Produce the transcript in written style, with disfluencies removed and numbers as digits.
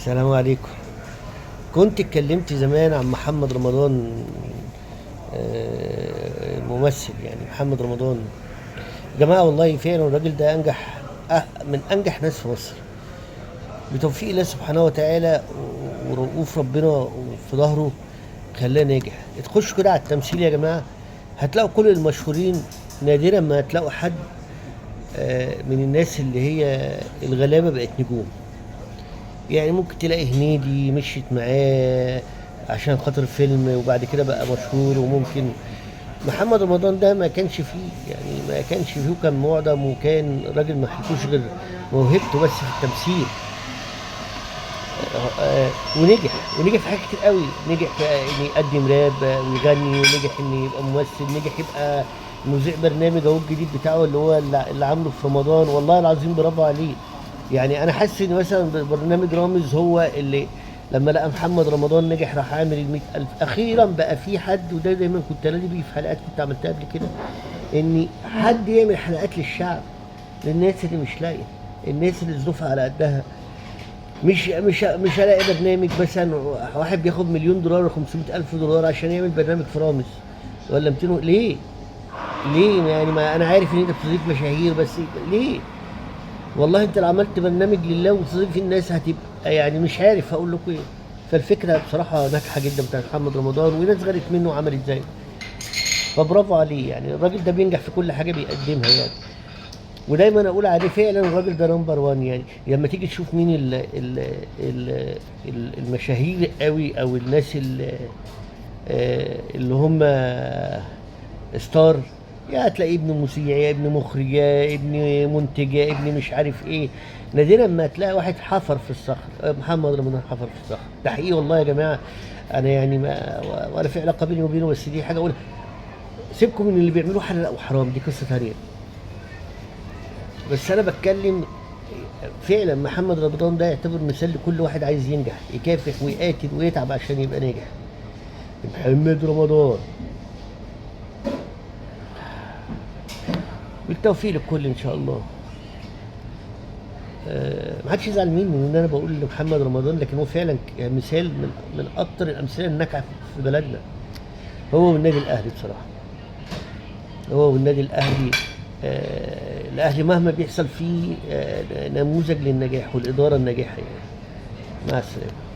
السلام عليكم. كنت اتكلمت زمان عن محمد رمضان، الممثل يعني محمد رمضان. يا جماعة والله فعلا الراجل ده أنجح، من أنجح ناس في مصر بتوفيق الله سبحانه وتعالى ورؤوف ربنا في ظهره خلاه ناجح. تخشوا كده على التمثيل يا جماعة هتلاقوا كل المشهورين، نادرا ما هتلاقوا حد من الناس اللي هي الغلابة بقت نجوم. يعني ممكن تلاقي هنيدي مشيت معاه عشان خاطر فيلم وبعد كده بقى مشهور، وممكن محمد رمضان ده ما كانش فيه، يعني ما كانش فيه، كان معدم وكان راجل ما حيكوش غير موهبته بس في التمثيل. ونجح في حاجات كتير قوي، نجح في ان يقدم راب ويغني، ونجح ان يبقى ممثل، نجح يبقى مذيع برنامج اهو الجديد بتاعه اللي هو اللي عامله في رمضان. والله العظيم برافو عليه. يعني انا حاسس ان مثلا برنامج رامز هو اللي لما لقى محمد رمضان نجح راح عامل ال100,000. اخيرا بقى في حد، وده دايما كنت انا بيه في حلقات كنت عملتها قبل كده، ان حد يعمل حلقات للشعب، للناس اللي مش لاقيه، الناس اللي ظروفها على قدها. مش هلاقي برنامج مثلا واحد بياخد $1,000,000 و $500,000 عشان يعمل برنامج في رامز ولا 200. ليه يعني؟ ما انا عارف ان انت بتستضيف مشاهير، بس ليه؟ والله انت لو عملت برنامج لله وتستضيف الناس هتبقى، يعني مش عارف اقول لكم ايه. فالفكره بصراحه ناجحه جدا بتاع محمد رمضان، وناس غيرت منه وعملت زيه. فبرافو عليه، يعني الراجل ده بينجح في كل حاجه بيقدمها يعني. ودايما اقول عليه فعلا الراجل ده نمبر 1. يعني لما تيجي تشوف مين المشاهير قوي او الناس اللي هم ستار، يا تلاقي ابن مذيع، يا ابن مخرج، يا ابن منتج، يا ابن مش عارف ايه. نادرا ما تلاقي واحد حفر في الصخر. محمد رمضان حفر في الصخر، ده حقيقي والله يا جماعه. انا يعني ما ولا في علاقه بيني وبينه، بس دي حاجه اقولها. سيبكم من اللي بيعملوه حلال او حرام، دي قصه ثانيه. بس انا بتكلم فعلا محمد رمضان ده يعتبر مثال لكل واحد عايز ينجح، يكافح ويقاتل ويتعب عشان يبقى ناجح. محمد رمضان. بالتوفيق للكل ان شاء الله. ما حدش يزعل مني ان انا بقول لمحمد رمضان، لكن هو فعلا مثال من اكتر الامثله الناجحه في بلدنا. هو والنادي الاهلي بصراحه، هو والنادي الاهلي. الاهلي مهما بيحصل فيه نموذج للنجاح والاداره الناجحه يعني. مع السلامه.